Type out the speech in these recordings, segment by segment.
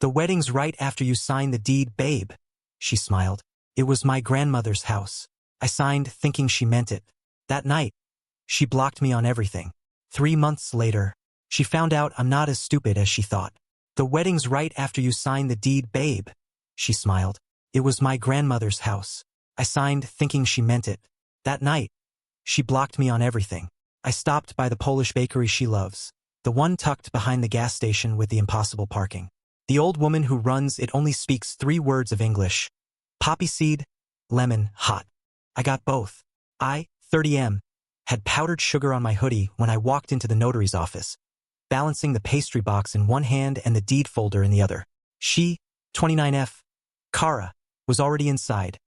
"The wedding's right after you sign the deed, babe." She smiled. "It was my grandmother's house." I signed, thinking she meant it. That night, she blocked me on everything. 3 months later, she found out I'm not as stupid as she thought. "The wedding's right after you sign the deed, babe." She smiled. "It was my grandmother's house." I signed, thinking she meant it. That night, she blocked me on everything. I stopped by the Polish bakery she loves, the one tucked behind the gas station with the impossible parking. The old woman who runs it only speaks 3 words of English: poppy seed, lemon, hot. I got both. I, 30M, had powdered sugar on my hoodie when I walked into the notary's office, balancing the pastry box in one hand and the deed folder in the other. She, 29F, Kara, was already inside,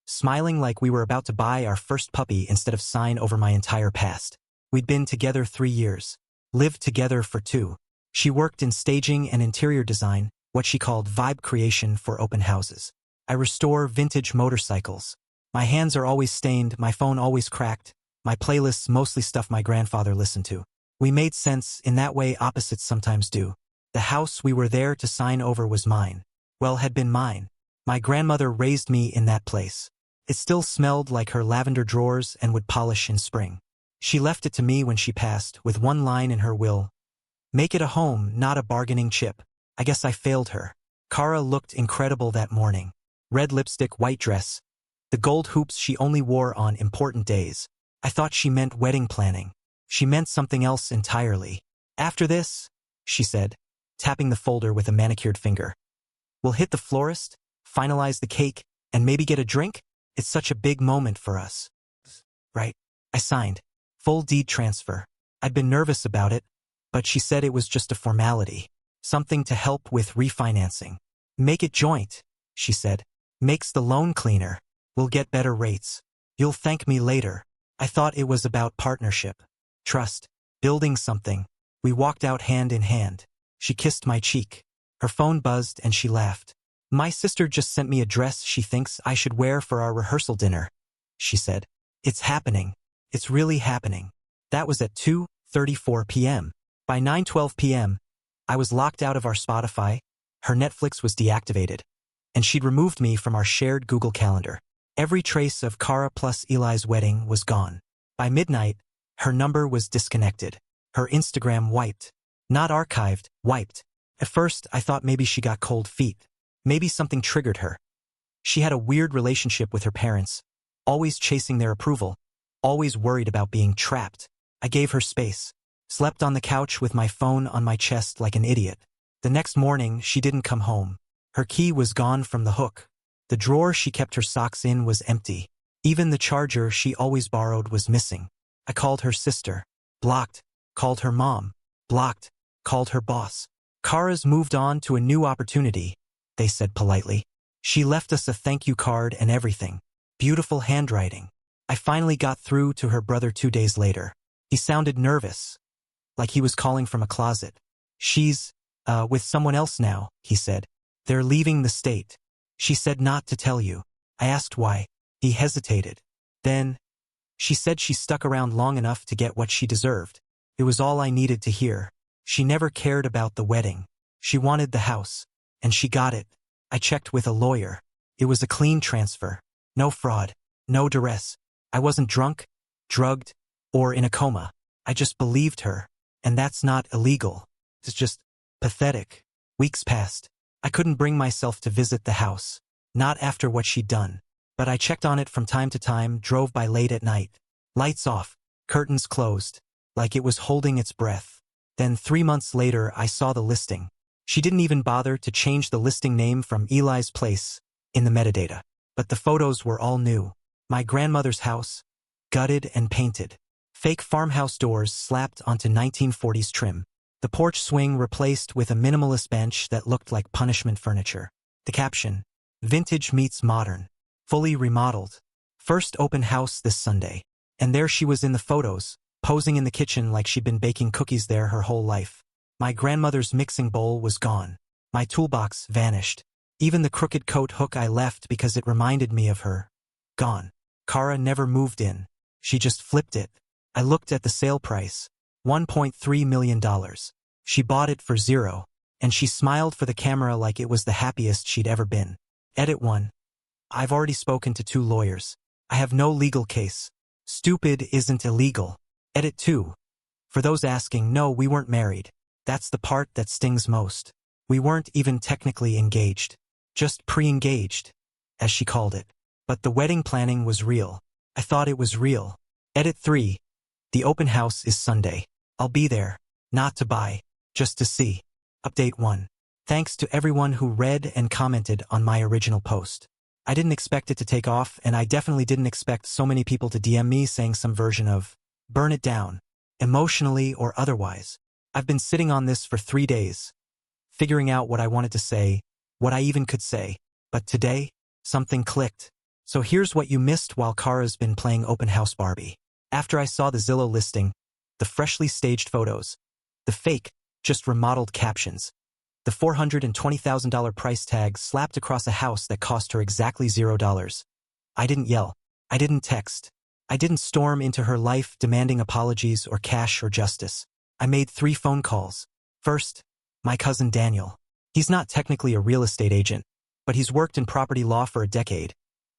smiling like we were about to buy our first puppy instead of sign over my entire past. We'd been together 3 years, lived together for 2. She worked in staging and interior design, what she called vibe creation for open houses. I restore vintage motorcycles. My hands are always stained, my phone always cracked, my playlists mostly stuff my grandfather listened to. We made sense in that way opposites sometimes do. The house we were there to sign over was mine. Well, had been mine. My grandmother raised me in that place. It still smelled like her lavender drawers and would polish in spring. She left it to me when she passed, with one line in her will: "Make it a home, not a bargaining chip." I guess I failed her. Kara looked incredible that morning. Red lipstick, white dress, the gold hoops she only wore on important days. I thought she meant wedding planning. She meant something else entirely. "After this," she said, tapping the folder with a manicured finger, "we'll hit the florist, finalize the cake, and maybe get a drink? It's such a big moment for us." Right. I signed. Full deed transfer. I'd been nervous about it, but she said it was just a formality. Something to help with refinancing. "Make it joint," she said. "Makes the loan cleaner. We'll get better rates. You'll thank me later." I thought it was about partnership, trust, building something. We walked out hand in hand. She kissed my cheek. Her phone buzzed and she laughed. "My sister just sent me a dress she thinks I should wear for our rehearsal dinner," she said. "It's happening. It's really happening." That was at 2:34 p.m. By 9:12 p.m., I was locked out of our Spotify, her Netflix was deactivated, and she'd removed me from our shared Google Calendar. Every trace of Kara plus Eli's wedding was gone. By midnight, her number was disconnected. Her Instagram wiped. Not archived, wiped. At first, I thought maybe she got cold feet. Maybe something triggered her. She had a weird relationship with her parents, always chasing their approval, always worried about being trapped. I gave her space, slept on the couch with my phone on my chest like an idiot. The next morning, she didn't come home. Her key was gone from the hook. The drawer she kept her socks in was empty. Even the charger she always borrowed was missing. I called her sister. Blocked. Called her mom. Blocked. Called her boss. "Kara's moved on to a new opportunity," they said politely. "She left us a thank you card and everything. Beautiful handwriting." I finally got through to her brother 2 days later. He sounded nervous, like he was calling from a closet. "She's, with someone else now," he said. "They're leaving the state. She said not to tell you." I asked why. He hesitated. Then, "She said she stuck around long enough to get what she deserved." It was all I needed to hear. She never cared about the wedding. She wanted the house, and she got it. I checked with a lawyer. It was a clean transfer. No fraud. No duress. I wasn't drunk, drugged, or in a coma. I just believed her, and that's not illegal. It's just pathetic. Weeks passed. I couldn't bring myself to visit the house, not after what she'd done. But I checked on it from time to time, drove by late at night. Lights off, curtains closed, like it was holding its breath. Then 3 months later, I saw the listing. She didn't even bother to change the listing name from Eli's Place in the metadata. But the photos were all new. My grandmother's house, gutted and painted. Fake farmhouse doors slapped onto 1940s trim. The porch swing replaced with a minimalist bench that looked like punishment furniture. The caption, "Vintage meets modern." Fully remodeled. First open house this Sunday. And there she was in the photos, posing in the kitchen like she'd been baking cookies there her whole life. My grandmother's mixing bowl was gone. My toolbox vanished. Even the crooked coat hook I left because it reminded me of her. Gone. Kara never moved in. She just flipped it. I looked at the sale price. $1.3 million. She bought it for 0. and she smiled for the camera like it was the happiest she'd ever been. Edit 1. I've already spoken to 2 lawyers. I have no legal case. Stupid isn't illegal. Edit 2. For those asking, no, we weren't married. That's the part that stings most. We weren't even technically engaged. Just pre-engaged, as she called it. But the wedding planning was real. I thought it was real. Edit 3. The open house is Sunday. I'll be there. Not to buy, just to see. Update 1. Thanks to everyone who read and commented on my original post. I didn't expect it to take off, and I definitely didn't expect so many people to DM me saying some version of, burn it down, emotionally or otherwise. I've been sitting on this for 3 days, figuring out what I wanted to say, what I even could say. But today, something clicked. So here's what you missed while Kara's been playing Open House Barbie. After I saw the Zillow listing, the freshly staged photos, the fake, just remodeled captions, the $420,000 price tag slapped across a house that cost her exactly $0. I didn't yell. I didn't text. I didn't storm into her life demanding apologies or cash or justice. I made 3 phone calls. First, my cousin Daniel. He's not technically a real estate agent, but he's worked in property law for a decade,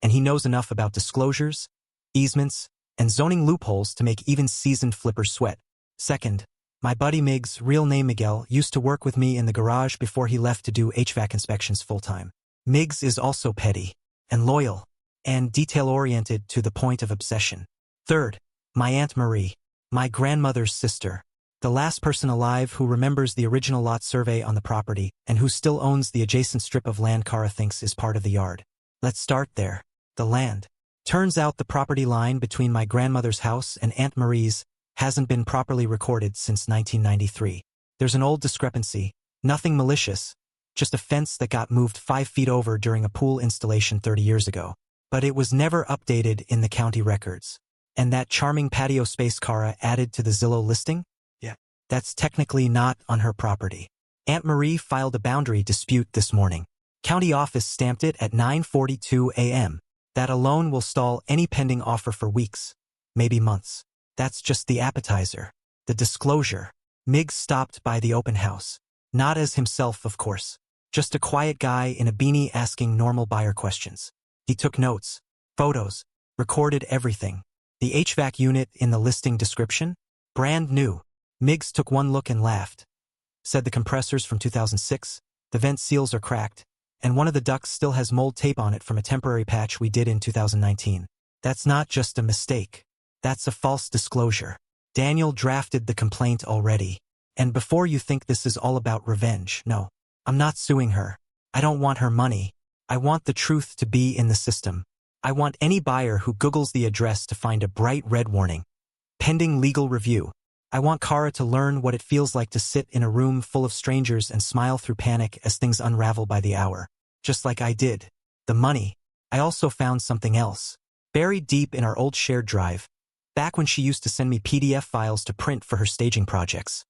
and he knows enough about disclosures, easements, and zoning loopholes to make even seasoned flippers sweat. Second, my buddy Miggs, real name Miguel, used to work with me in the garage before he left to do HVAC inspections full-time. Miggs is also petty, and loyal, and detail-oriented to the point of obsession. Third, my Aunt Marie, my grandmother's sister, the last person alive who remembers the original lot survey on the property and who still owns the adjacent strip of land Kara thinks is part of the yard. Let's start there. The land. Turns out the property line between my grandmother's house and Aunt Marie's hasn't been properly recorded since 1993. There's an old discrepancy, nothing malicious, just a fence that got moved 5 feet over during a pool installation 30 years ago. But it was never updated in the county records. And that charming patio space Kara added to the Zillow listing? Yeah. That's technically not on her property. Aunt Marie filed a boundary dispute this morning. County office stamped it at 9:42 a.m. That alone will stall any pending offer for weeks, maybe months. That's just the appetizer. The disclosure. Miggs stopped by the open house. Not as himself, of course. Just a quiet guy in a beanie asking normal buyer questions. He took notes, photos, recorded everything. The HVAC unit in the listing description? Brand new. Miggs took one look and laughed. Said the compressor's from 2006, the vent seals are cracked, and one of the ducts still has mold tape on it from a temporary patch we did in 2019. That's not just a mistake. That's a false disclosure. Daniel drafted the complaint already. And before you think this is all about revenge, no. I'm not suing her. I don't want her money. I want the truth to be in the system. I want any buyer who Googles the address to find a bright red warning. Pending legal review. I want Kara to learn what it feels like to sit in a room full of strangers and smile through panic as things unravel by the hour. Just like I did. The money. I also found something else. Buried deep in our old shared drive. Back when she used to send me PDF files to print for her staging projects.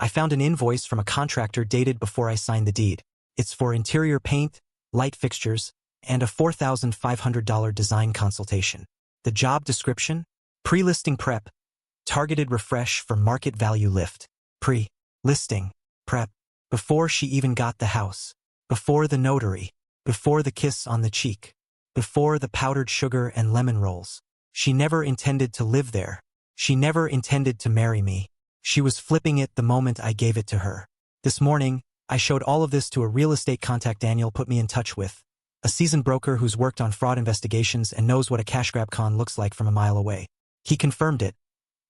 I found an invoice from a contractor dated before I signed the deed. It's for interior paint, light fixtures, and a $4,500 design consultation. The job description? Pre-listing prep. Targeted refresh for market value lift. Pre-listing prep. Before she even got the house. Before the notary. Before the kiss on the cheek. Before the powdered sugar and lemon rolls. She never intended to live there. She never intended to marry me. She was flipping it the moment I gave it to her. This morning, I showed all of this to a real estate contact Daniel put me in touch with. A seasoned broker who's worked on fraud investigations and knows what a cash grab con looks like from a mile away. He confirmed it.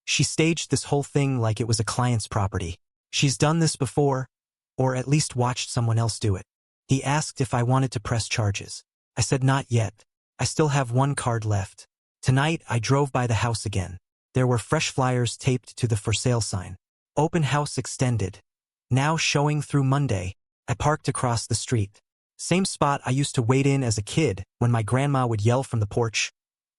She staged this whole thing like it was a client's property. She's done this before, or at least watched someone else do it. He asked if I wanted to press charges. I said not yet. I still have one card left. Tonight, I drove by the house again. There were fresh flyers taped to the for sale sign. Open house extended. Now showing through Monday. I parked across the street. Same spot I used to wait in as a kid when my grandma would yell from the porch,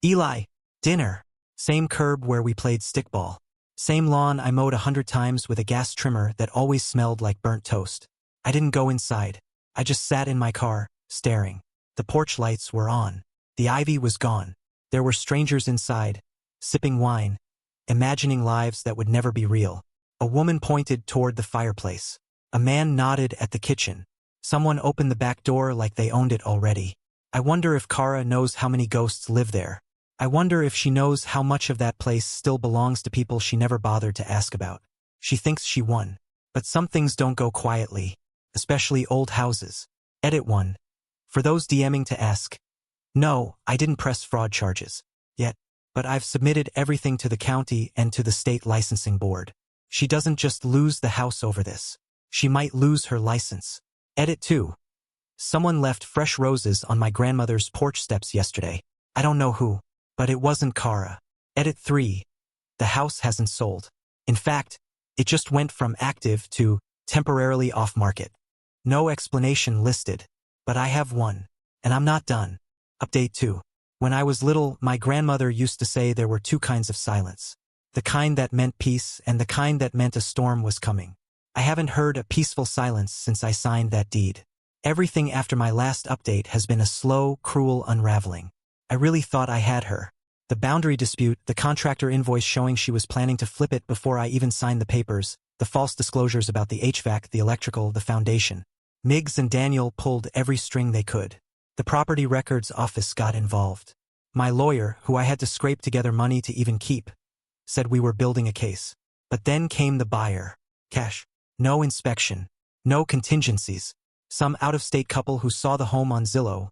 "Eli, dinner." Same curb where we played stickball. Same lawn I mowed 100 times with a gas trimmer that always smelled like burnt toast. I didn't go inside. I just sat in my car, staring. The porch lights were on. The ivy was gone. There were strangers inside, sipping wine, imagining lives that would never be real. A woman pointed toward the fireplace. A man nodded at the kitchen. Someone opened the back door like they owned it already. I wonder if Kara knows how many ghosts live there. I wonder if she knows how much of that place still belongs to people she never bothered to ask about. She thinks she won. But some things don't go quietly, especially old houses. Edit 1. For those DMing to ask. No, I didn't press fraud charges. Yet. But I've submitted everything to the county and to the state licensing board. She doesn't just lose the house over this. She might lose her license. Edit 2. Someone left fresh roses on my grandmother's porch steps yesterday. I don't know who. But it wasn't Kara. Edit 3. The house hasn't sold. In fact, it just went from active to temporarily off-market. No explanation listed. But I have one. And I'm not done. Update 2. When I was little, my grandmother used to say there were two kinds of silence. The kind that meant peace and the kind that meant a storm was coming. I haven't heard a peaceful silence since I signed that deed. Everything after my last update has been a slow, cruel unraveling. I really thought I had her. The boundary dispute, the contractor invoice showing she was planning to flip it before I even signed the papers, the false disclosures about the HVAC, the electrical, the foundation. Miggs and Daniel pulled every string they could. The property records office got involved. My lawyer, who I had to scrape together money to even keep, said we were building a case. But then came the buyer. Cash. No inspection. No contingencies. Some out-of-state couple who saw the home on Zillow,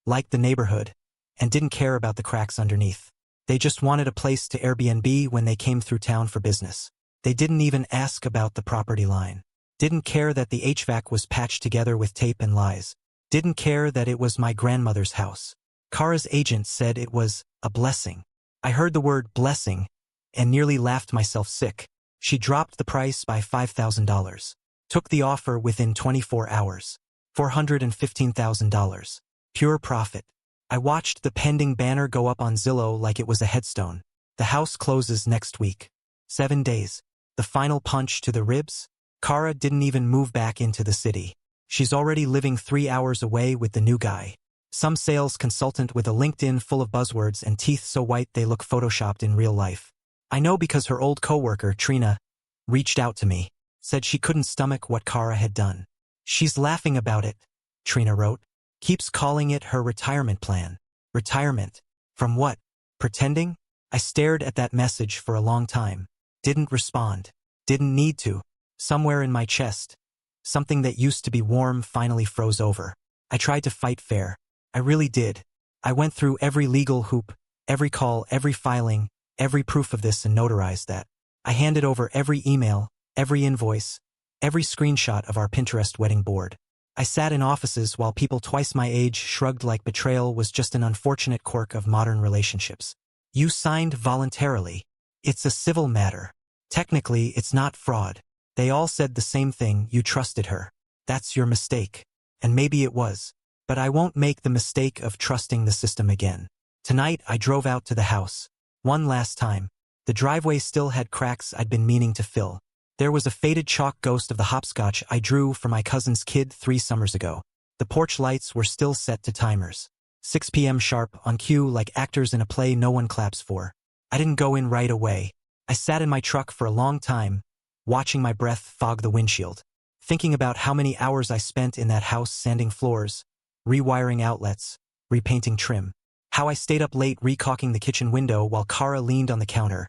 liked the neighborhood, and didn't care about the cracks underneath. They just wanted a place to Airbnb when they came through town for business. They didn't even ask about the property line. Didn't care that the HVAC was patched together with tape and lies. Didn't care that it was my grandmother's house. Kara's agent said it was a blessing. I heard the word blessing and nearly laughed myself sick. She dropped the price by $5,000. Took the offer within 24 hours. $415,000. Pure profit. I watched the pending banner go up on Zillow like it was a headstone. The house closes next week. 7 days. The final punch to the ribs? Kara didn't even move back into the city. She's already living 3 hours away with the new guy. Some sales consultant with a LinkedIn full of buzzwords and teeth so white they look photoshopped in real life. I know because her old coworker, Trina, reached out to me, said she couldn't stomach what Kara had done. She's laughing about it, Trina wrote. Keeps calling it her retirement plan. Retirement? From what? Pretending? I stared at that message for a long time. Didn't respond. Didn't need to. Somewhere in my chest, something that used to be warm finally froze over. I tried to fight fair. I really did. I went through every legal hoop, every call, every filing, every proof of this and notarized that. I handed over every email, every invoice, every screenshot of our Pinterest wedding board. I sat in offices while people twice my age shrugged like betrayal was just an unfortunate quirk of modern relationships. You signed voluntarily. It's a civil matter. Technically, it's not fraud. They all said the same thing, you trusted her. That's your mistake. And maybe it was. But I won't make the mistake of trusting the system again. Tonight, I drove out to the house. One last time. The driveway still had cracks I'd been meaning to fill. There was a faded chalk ghost of the hopscotch I drew for my cousin's kid 3 summers ago. The porch lights were still set to timers. 6 p.m. sharp, on cue like actors in a play no one claps for. I didn't go in right away. I sat in my truck for a long time, watching my breath fog the windshield, thinking about how many hours I spent in that house sanding floors, rewiring outlets, repainting trim. How I stayed up late recaulking the kitchen window while Kara leaned on the counter,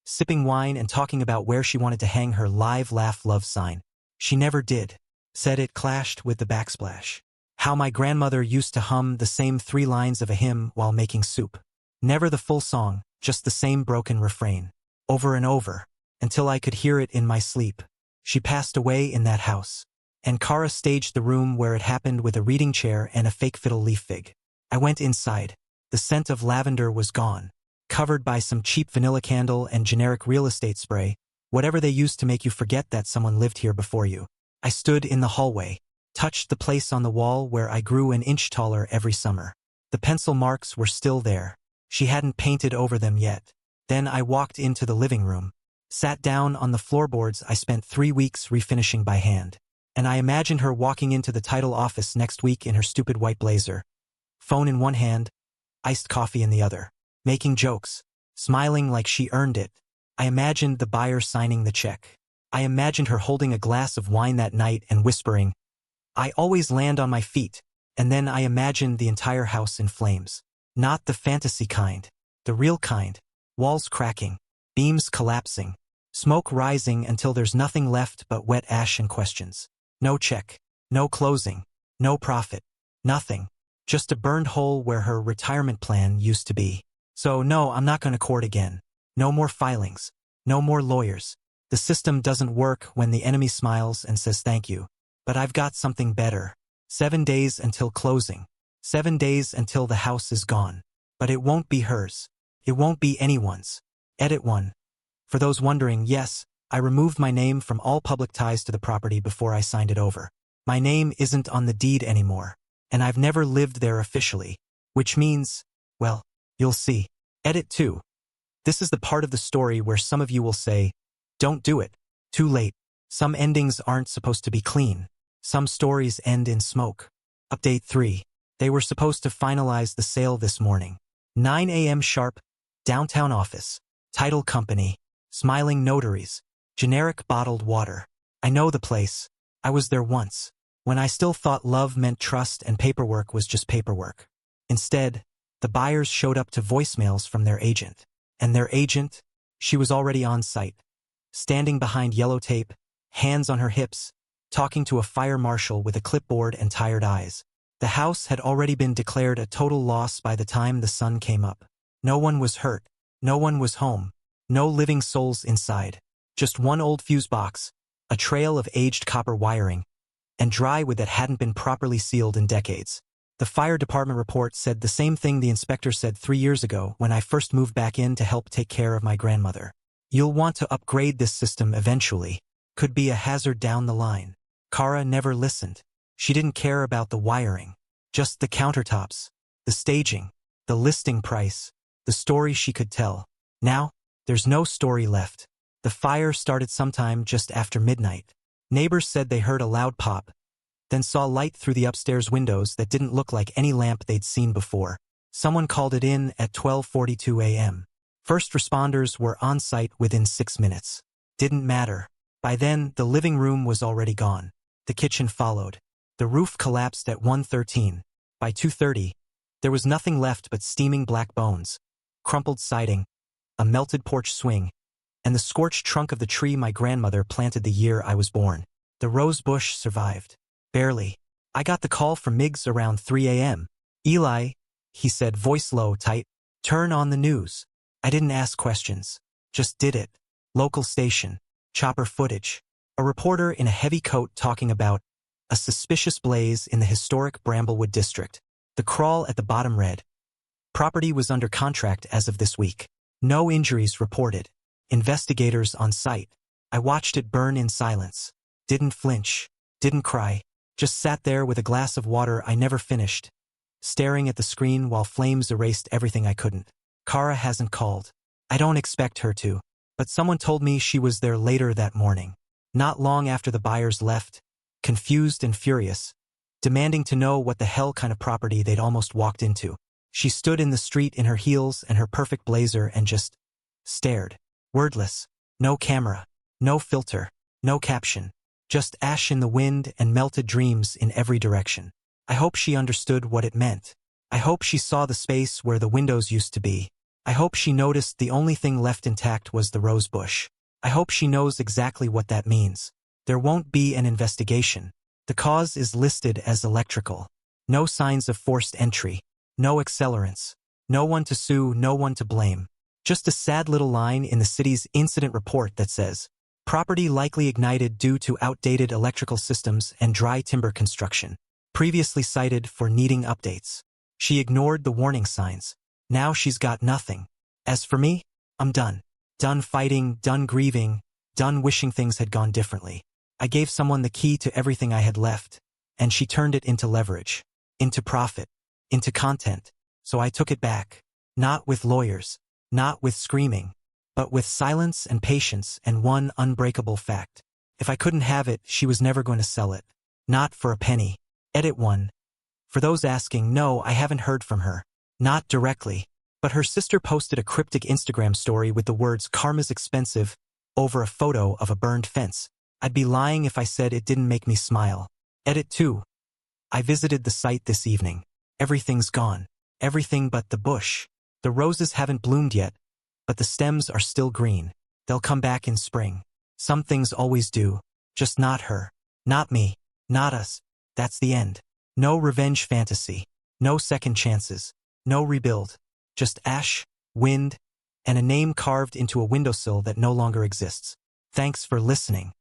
sipping wine and talking about where she wanted to hang her live laugh love sign. She never did. Said it clashed with the backsplash. How my grandmother used to hum the same 3 lines of a hymn while making soup. Never the full song, just the same broken refrain. Over and over, until I could hear it in my sleep. She passed away in that house. And Kara staged the room where it happened with a reading chair and a fake fiddle leaf fig. I went inside. The scent of lavender was gone. Covered by some cheap vanilla candle and generic real estate spray, whatever they used to make you forget that someone lived here before you. I stood in the hallway, touched the place on the wall where I grew an inch taller every summer. The pencil marks were still there. She hadn't painted over them yet. Then I walked into the living room, sat down on the floorboards I spent 3 weeks refinishing by hand. And I imagined her walking into the title office next week in her stupid white blazer, phone in one hand, iced coffee in the other, making jokes, smiling like she earned it. I imagined the buyer signing the check. I imagined her holding a glass of wine that night and whispering, "I always land on my feet," and then I imagined the entire house in flames. Not the fantasy kind, the real kind. Walls cracking, beams collapsing, smoke rising until there's nothing left but wet ash and questions. No check, no closing, no profit, nothing. Just a burned hole where her retirement plan used to be. So no, I'm not going to court again. No more filings. No more lawyers. The system doesn't work when the enemy smiles and says thank you. But I've got something better. 7 days until closing. 7 days until the house is gone. But it won't be hers. It won't be anyone's. Edit 1. For those wondering, yes, I removed my name from all public ties to the property before I signed it over. My name isn't on the deed anymore, and I've never lived there officially, which means, well, you'll see. Edit 2. This is the part of the story where some of you will say, don't do it. Too late. Some endings aren't supposed to be clean. Some stories end in smoke. Update 3. They were supposed to finalize the sale this morning. 9 a.m. sharp, downtown office, title company, smiling notaries, generic bottled water. I know the place. I was there once, when I still thought love meant trust and paperwork was just paperwork. Instead, the buyers showed up to voicemails from their agent. And their agent, she was already on site, standing behind yellow tape, hands on her hips, talking to a fire marshal with a clipboard and tired eyes. The house had already been declared a total loss by the time the sun came up. No one was hurt. No one was home. No living souls inside. Just one old fuse box, a trail of aged copper wiring, and dry wood that hadn't been properly sealed in decades. The fire department report said the same thing the inspector said 3 years ago when I first moved back in to help take care of my grandmother. You'll want to upgrade this system eventually. Could be a hazard down the line. Kara never listened. She didn't care about the wiring. Just the countertops, the staging, the listing price, the story she could tell. Now, there's no story left. The fire started sometime just after midnight. Neighbors said they heard a loud pop, then saw light through the upstairs windows that didn't look like any lamp they'd seen before. Someone called it in at 12:42 a.m. First responders were on site within 6 minutes. Didn't matter. By then, the living room was already gone. The kitchen followed. The roof collapsed at 1:13. By 2:30, there was nothing left but steaming black bones, crumpled siding, a melted porch swing, and the scorched trunk of the tree my grandmother planted the year I was born. The rose bush survived. Barely. I got the call from Miggs around 3 a.m. Eli, he said, voice low, tight, turn on the news. I didn't ask questions. Just did it. Local station. Chopper footage. A reporter in a heavy coat talking about a suspicious blaze in the historic Bramblewood district. The crawl at the bottom read, property was under contract as of this week. No injuries reported. Investigators on site. I watched it burn in silence. Didn't flinch. Didn't cry. Just sat there with a glass of water I never finished, staring at the screen while flames erased everything I couldn't. Kara hasn't called. I don't expect her to. But someone told me she was there later that morning. Not long after the buyers left, confused and furious, demanding to know what the hell kind of property they'd almost walked into. She stood in the street in her heels and her perfect blazer and just stared. Wordless. No camera. No filter. No caption. Just ash in the wind and melted dreams in every direction. I hope she understood what it meant. I hope she saw the space where the windows used to be. I hope she noticed the only thing left intact was the rose bush. I hope she knows exactly what that means. There won't be an investigation. The cause is listed as electrical. No signs of forced entry. No accelerants. No one to sue, no one to blame. Just a sad little line in the city's incident report that says, property likely ignited due to outdated electrical systems and dry timber construction. Previously cited for needing updates. She ignored the warning signs. Now she's got nothing. As for me, I'm done. Done fighting, done grieving, done wishing things had gone differently. I gave someone the key to everything I had left, and she turned it into leverage, into profit, into content. So I took it back. Not with lawyers, not with screaming, but with silence and patience and one unbreakable fact. If I couldn't have it, she was never going to sell it. Not for a penny. Edit 1. For those asking, no, I haven't heard from her. Not directly. But her sister posted a cryptic Instagram story with the words "Karma's expensive, over a photo of a burned fence. I'd be lying if I said it didn't make me smile. Edit 2. I visited the site this evening. Everything's gone. Everything but the bush. The roses haven't bloomed yet, but the stems are still green. They'll come back in spring. Some things always do. Just not her. Not me. Not us. That's the end. No revenge fantasy. No second chances. No rebuild. Just ash, wind, and a name carved into a windowsill that no longer exists. Thanks for listening.